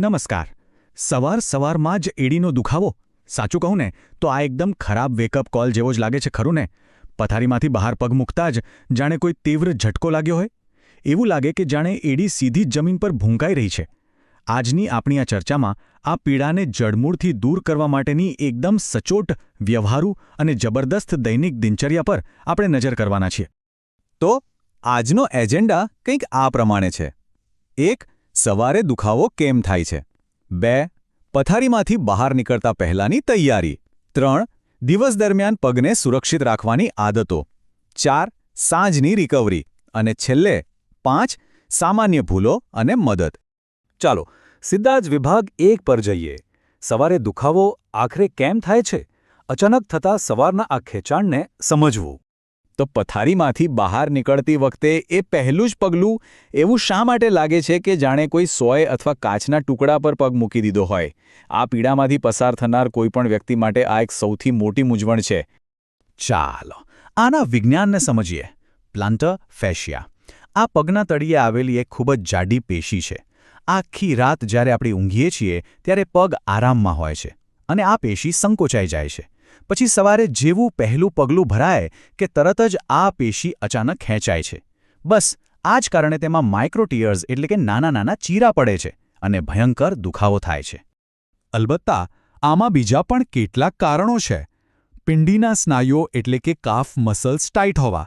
નમસ્કાર. સવારમાં જ એડીનો દુખાવો? સાચું કહું ને તો આ એકદમ ખરાબ વેકઅપ કોલ જેવો જ લાગે છે, ખરું ને? પથારીમાંથી બહાર પગ મૂકતા જ જાણે કોઈ તીવ્ર ઝટકો લાગ્યો હોય. એવું લાગે કે જાણે એડી સીધી જ જમીન પર ભૂંકાઈ રહી છે. આજની આપણી આ ચર્ચામાં આ પીડાને જડમૂળથી દૂર કરવા માટેની એકદમ સચોટ, વ્યવહારુ અને જબરદસ્ત દૈનિક દિનચર્યા પર આપણે નજર કરવાના છીએ. તો આજનો એજન્ડા કંઈક આ પ્રમાણે છે. 1. સવારે દુખાવો કેમ થાય છે? 2. પથારીમાંથી બહાર નીકળતા પહેલાંની તૈયારી. 3. દિવસ દરમિયાન પગને સુરક્ષિત રાખવાની આદતો. 4. સાંજની રિકવરી. અને છેલ્લે 5. સામાન્ય ભૂલો અને મદદ. ચાલો સીધા જ વિભાગ 1 પર જઈએ. સવારે દુખાવો આખરે કેમ થાય છે? અચાનક થતા સવારના આ ખેંચાણને સમજવું. તો પથારીમાંથી બહાર નીકળતી વખતે એ પહેલું જ પગલું એવું શા માટે લાગે છે કે જાણે કોઈ સોય અથવા કાચના ટુકડા પર પગ મૂકી દીધો હોય? આ પીડામાંથી પસાર થનાર કોઈપણ વ્યક્તિ માટે આ એક સૌથી મોટી મૂંઝવણ છે. ચાલો આના વિજ્ઞાનને સમજીએ. પ્લાન્ટર ફેશિયા આ પગના તળિયે આવેલી એક ખૂબ જ જાડી પેશી છે. આખી રાત જ્યારે આપણે ઊંઘીએ છીએ ત્યારે પગ આરામમાં હોય છે અને આ પેશી સંકોચાઈ જાય છે. પછી સવારે જેવું પહેલું પગલું ભરાય કે તરત જ આ પેશી અચાનક ખેંચાય છે. બસ આ જ કારણે તેમાં માઇક્રોટીયર્સ એટલે કે નાના નાના ચીરા પડે છે અને ભયંકર દુખાવો થાય છે. અલબત્તા આમાં બીજા પણ કેટલાક કારણો છે. પિંડીના સ્નાયુઓ એટલે કે કાફ મસલ્સ ટાઈટ હોવા,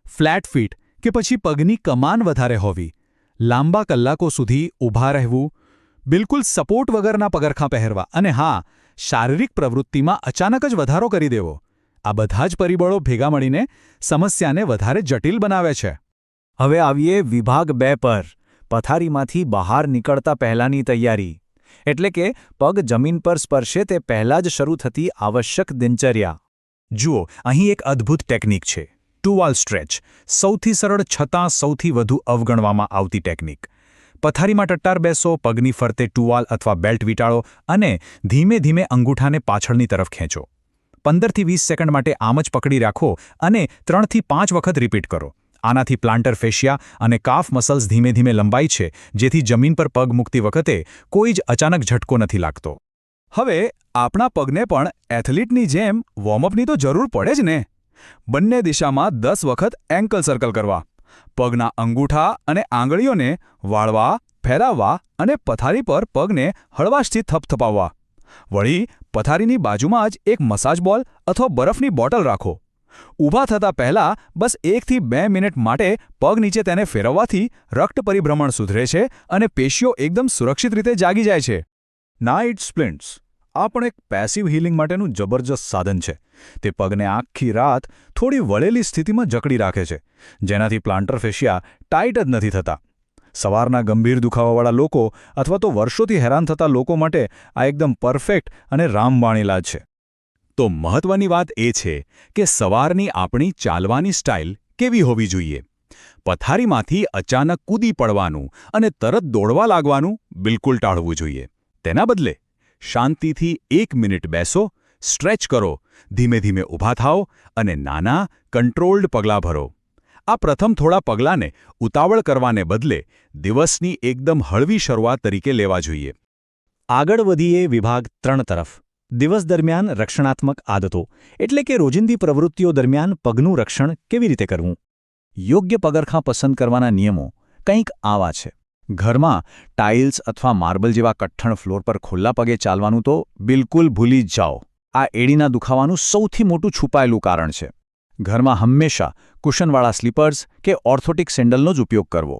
ફ્લેટ ફીટ કે પછી પગની કમાન વધારે હોવી, લાંબા કલાકો સુધી ઊભા રહેવું, બિલકુલ સપોર્ટ વગરના પગરખાં પહેરવા અને હા, શારીરિક પ્રવૃત્તિમાં અચાનક જ વધારો કરી દેવો. આ બધા જ પરિબળો ભેગા મળીને સમસ્યાને વધારે જટિલ બનાવે છે. હવે આવીએ વિભાગ 2 પર. પથારીમાંથી બહાર નીકળતા પહેલાંની તૈયારી. એટલે કે પગ જમીન પર સ્પર્શે તે પહેલાં જ શરૂ થતી આવશ્યક દિનચર્યા. જુઓ, અહીં એક અદ્ભુત ટેકનિક છે. ટુવાલ સ્ટ્રેચ. સૌથી સરળ છતાં સૌથી વધુ અવગણવામાં આવતી ટેકનિક. પથારીમાં ટટ્ટાર બેસો, પગની ફરતે ટુવાલ અથવા બેલ્ટ વીંટાળો અને ધીમે ધીમે અંગૂઠાને પાછળની તરફ ખેંચો. 15થી 20 સેકન્ડ માટે આમ જ પકડી રાખો અને 3થી 5 વખત રિપીટ કરો. આનાથી પ્લાન્ટર ફેશિયા અને કાફ મસલ્સ ધીમે ધીમે લંબાય છે, જેથી જમીન પર પગ મૂકતી વખતે કોઈ જ અચાનક ઝટકો નથી લાગતો. હવે આપણા પગને પણ એથ્લીટની જેમ વોર્મઅપની તો જરૂર પડે જ ને. બંને દિશામાં 10 વખત એન્કલ સર્કલ કરવા. પગના અંગૂઠા અને આંગળીઓને વાળવા, ફેરવવા અને પથારી પર પગને હળવાશથી થપથપાવવા. વળી પથારીની બાજુમાં જ એક મસાજ બોલ અથવા બરફની બોટલ રાખો. ઊભા થતાં પહેલાં બસ 1 થી 2 મિનિટ માટે પગ નીચે તેને ફેરવવાથી રક્ત પરિભ્રમણ સુધરે છે અને પેશીઓ એકદમ સુરક્ષિત રીતે જાગી જાય છે. નાઇટ સ્પ્લિન્ટ્સ આ પણ એક પેસિવ હીલિંગ માટેનું જબરજસ્ત સાધન છે. તે પગને આખી રાત થોડી વળેલી સ્થિતિમાં જકડી રાખે છે, જેનાથી પ્લાન્ટર ફેશિયા ટાઈટ જ નથી થતા. સવારના ગંભીર દુખાવાવાળા લોકો અથવા તો વર્ષોથી હેરાન થતા લોકો માટે આ એકદમ પરફેક્ટ અને રામબાણ ઇલાજ છે. તો મહત્વની વાત એ છે કે સવારની આપણી ચાલવાની સ્ટાઇલ કેવી હોવી જોઈએ. પથારીમાંથી અચાનક કૂદી પડવાનું અને તરત દોડવા લાગવાનું બિલકુલ ટાળવું જોઈએ. તેના બદલે શાંતિથી 1 મિનિટ બેસો, સ્ટ્રેચ કરો, ધીમે ધીમે ઊભા થાઓ અને નાના, કંટ્રોલ્ડ પગલાં ભરો. આ પ્રથમ થોડા પગલાંને ઉતાવળ કરવાને બદલે દિવસની એકદમ હળવી શરૂઆત તરીકે લેવા જોઈએ. આગળ વધીએ વિભાગ 3 તરફ. દિવસ દરમિયાન રક્ષણાત્મક આદતો એટલે કે રોજિંદી પ્રવૃત્તિઓ દરમિયાન પગનું રક્ષણ કેવી રીતે કરવું? યોગ્ય પગરખાં પસંદ કરવાના નિયમો કંઈક આવા છે. ઘરમાં ટાઇલ્સ અથવા માર્બલ જેવા કઠણ ફ્લોર પર ખુલ્લા પગે ચાલવાનું તો બિલકુલ ભૂલી જ જાઓ. આ એડીના દુખાવાનું સૌથી મોટું છુપાયેલું કારણ છે. ઘરમાં હંમેશા કુશનવાળા સ્લીપર્સ કે ઓર્થોટિક સેન્ડલનો જ ઉપયોગ કરવો.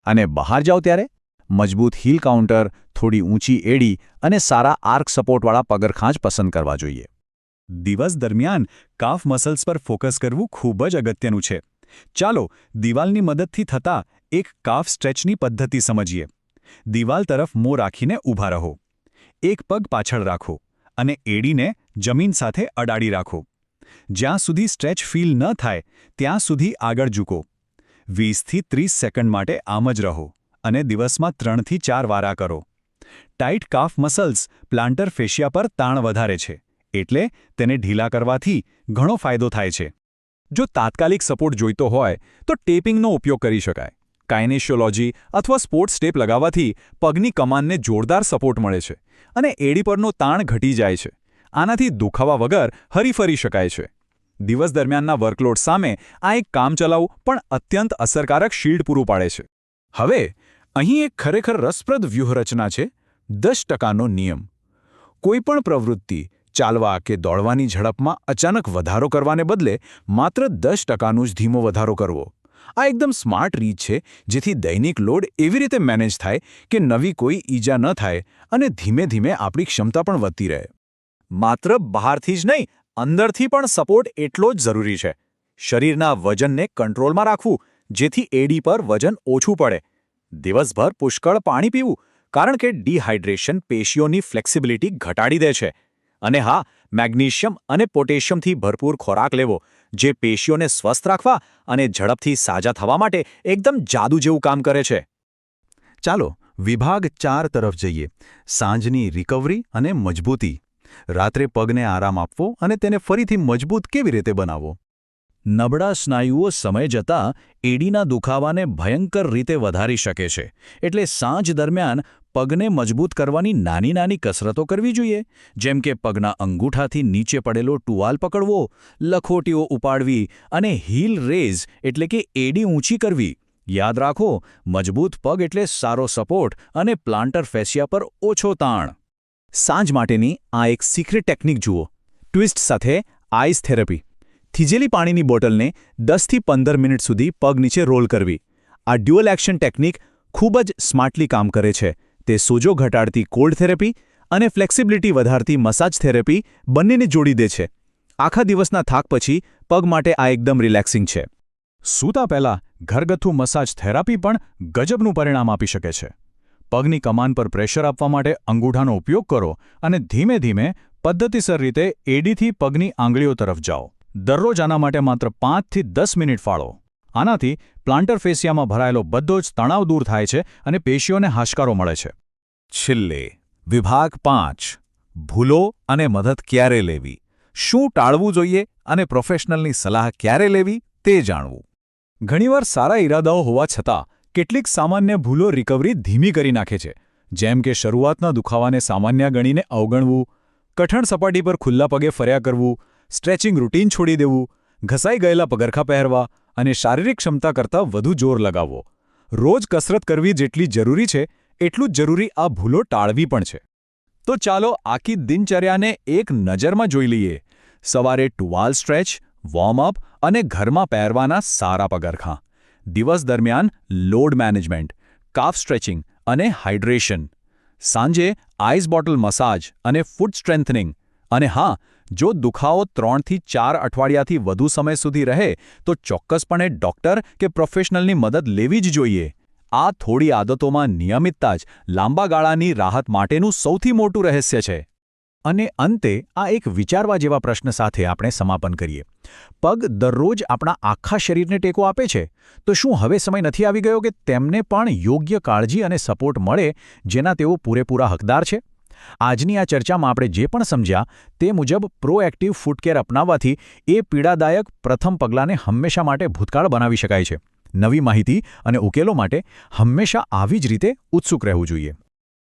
અને બહાર જાઓ ત્યારે મજબૂત હીલ કાઉન્ટર, થોડી ઊંચી એડી અને સારા આર્ક સપોર્ટવાળા પગરખાં જ પસંદ કરવા જોઈએ. દિવસ દરમિયાન કાફ મસલ્સ પર ફોકસ કરવું ખૂબ જ અગત્યનું છે. ચાલો દિવાલની મદદથી થતા એક કાફ સ્ટ્રેચની પદ્ધતિ સમજીએ. દિવાલ તરફ મોં રાખીને ઊભા રહો. એક પગ પાછળ રાખો અને એડીને જમીન સાથે અડાડી રાખો. જ્યાં સુધી સ્ટ્રેચ ફીલ ન થાય ત્યાં સુધી આગળ ઝૂકો. 20થી 30 સેકન્ડ માટે આમ જ રહો અને દિવસમાં 3 થી 4 વારા કરો. ટાઇટ કાફ મસલ્સ પ્લાન્ટર ફેશિયા પર તાણ વધારે છે, એટલે તેને ઢીલા કરવાથી ઘણો ફાયદો થાય છે. જો તાત્કાલિક સપોર્ટ જોઈતો હોય તો ટેપિંગનો ઉપયોગ કરી શકાય. કાઇનેશિયોલોજી અથવા સ્પોર્ટ્સ સ્ટેપ લગાવવાથી પગની કમાનને જોરદાર સપોર્ટ મળે છે અને એડી પરનો તાણ ઘટી જાય છે. આનાથી દુખાવા વગર હરીફરી શકાય છે. દિવસ દરમિયાનના વર્કલોડ સામે આ એક કામચલાઉ પણ અત્યંત અસરકારક શિલ્ડ પૂરું પાડે છે. હવે અહીં એક ખરેખર રસપ્રદ વ્યૂહરચના છે 10%નો નિયમ. કોઈપણ પ્રવૃત્તિ ચાલવા કે દોડવાની ઝડપમાં અચાનક વધારો કરવાને બદલે માત્ર 10%નું જ ધીમો વધારો કરવો. આ એકદમ સ્માર્ટ રીત છે જેથી દૈનિક લોડ એવી રીતે મેનેજ થાય કે નવી કોઈ ઈજા ન થાય અને ધીમે ધીમે આપણી ક્ષમતા પણ વધતી રહે. માત્ર બહારથી જ નહીં, અંદરથી પણ સપોર્ટ એટલો જ જરૂરી છે. શરીરના વજનને કંટ્રોલમાં રાખવું જેથી એડી પર વજન ઓછું પડે. દિવસભર પુષ્કળ પાણી પીવું કારણ કે ડિહાઇડ્રેશન પેશીઓની ફ્લેક્સિબિલિટી ઘટાડી દે છે. અને હા, મેગ્નેશિયમ અને પોટેશિયમથી ભરપૂર ખોરાક લેવો જે પેશીઓને સ્વસ્થ રાખવા અને ઝડપથી સાજા થવા માટે એકદમ જાદુ જેવું કામ કરે છે. ચાલો વિભાગ 4 તરફ જઈએ. સાંજની રિકવરી અને મજબૂતી. રાત્રે પગને આરામ આપવો અને તેને ફરીથી મજબૂત કેવી રીતે બનાવવો. નબળા સ્નાયુઓ સમય જતાં એડીના દુખાવાને ભયંકર રીતે વધારી શકે છે. એટલે સાંજ દરમિયાન પગને મજબૂત કરવાની નાની નાની કસરતો કરવી જોઈએ. જેમ કે પગના અંગૂઠાથી નીચે પડેલો ટુવાલ પકડવો, લખોટીઓ ઉપાડવી અને હીલ રેઝ એટલે કે એડી ઊંચી કરવી. યાદ રાખો, મજબૂત પગ એટલે સારો સપોર્ટ અને પ્લાન્ટર ફેસિયા પર ઓછો તાણ. સાંજ માટેની આ એક સિક્રેટ ટેકનિક જુઓ. ટ્વિસ્ટ સાથે આઈસ થેરપી. થીજેલી પાણીની બોટલને 10થી 15 મિનિટ સુધી પગ નીચે રોલ કરવી. આ ડ્યુઅલ એક્શન ટેકનિક ખૂબ જ સ્માર્ટલી કામ કરે છે. તે સોજો ઘટાડતી કોલ્ડ થેરેપી અને ફ્લેક્સિબિલિટી વધારતી મસાજ થેરેપી બંનેને જોડી દે છે. આખા દિવસના થાક પછી પગ માટે આ એકદમ રિલેક્સિંગ છે. સૂતા પહેલાં ઘરગથ્થુ મસાજ થેરાપી પણ ગજબનું પરિણામ આપી શકે છે. પગની કમાન પર પ્રેશર આપવા માટે અંગૂઠાનો ઉપયોગ કરો અને ધીમે ધીમે પદ્ધતિસર રીતે એડીથી પગની આંગળીઓ તરફ જાઓ. દરરોજ આના માટે માત્ર 5 થી 10 મિનિટ ફાળો. આનાથી પ્લાન્ટર ફેસિયામાં ભરાયેલો બધો જ તણાવ દૂર થાય છે અને પેશીઓને હાશકારો મળે છે. છેલ્લે વિભાગ 5. ભૂલો અને મદદ ક્યારે લેવી. શું ટાળવું જોઈએ અને પ્રોફેશનલની સલાહ ક્યારે લેવી તે જાણવું. ઘણીવાર સારા ઈરાદાઓ હોવા છતાં કેટલીક સામાન્ય ભૂલો રિકવરી ધીમી કરી નાખે છે. જેમ કે શરૂઆતના દુખાવાને સામાન્ય ગણીને અવગણવું, કઠણ સપાટી પર ખુલ્લા પગે ફર્યા કરવું, સ્ટ્રેચિંગ રૂટીન છોડી દેવું, ઘસાઈ ગયેલા પગરખા પહેરવા અને શારીરિક ક્ષમતા કરતાં વધુ જોર લગાવવો. રોજ કસરત કરવી જેટલી જરૂરી છે એટલું જ જરૂરી આ ભૂલો ટાળવી પણ છે. તો ચાલો આખી દિનચર્યાને એક નજરમાં જોઈ લઈએ. સવારે ટુવાલ સ્ટ્રેચ, વોર્મઅપ અને ઘરમાં પહેરવાના સારા પગરખાં. દિવસ દરમિયાન લોડ મેનેજમેન્ટ, કાફ સ્ટ્રેચિંગ અને હાઇડ્રેશન. સાંજે આઈસ બોટલ મસાજ અને ફૂટ સ્ટ્રેન્થનિંગ. અને હા, જો દુખાવો 3 થી 4 અઠવાડિયાથી વધુ સમય સુધી રહે તો ચોક્કસપણે ડૉક્ટર કે પ્રોફેશનલની મદદ લેવી જ જોઈએ. આ થોડી આદતોમાં નિયમિતતા જ લાંબા ગાળાની રાહત માટેનું સૌથી મોટું રહસ્ય છે. અને અંતે આ એક વિચારવા જેવા પ્રશ્ન સાથે આપણે સમાપન કરીએ. પગ દરરોજ આપણા આખા શરીરને ટેકો આપે છે, તો શું હવે સમય નથી આવી ગયો કે તેમને પણ યોગ્ય કાળજી અને સપોર્ટ મળે જેના તેઓ પૂરેપૂરા હકદાર છે? આજની આ ચર્ચામાં આપણે જે પણ સમજ્યા તે મુજબ પ્રોએક્ટિવ ફૂટકેર અપનાવવાથી એ પીડાદાયક પ્રથમ પગલાંને હંમેશા માટે ભૂતકાળ બનાવી શકાય છે. નવી માહિતી અને ઉકેલો માટે હંમેશા આવી જ રીતે ઉત્સુક રહેવું જોઈએ.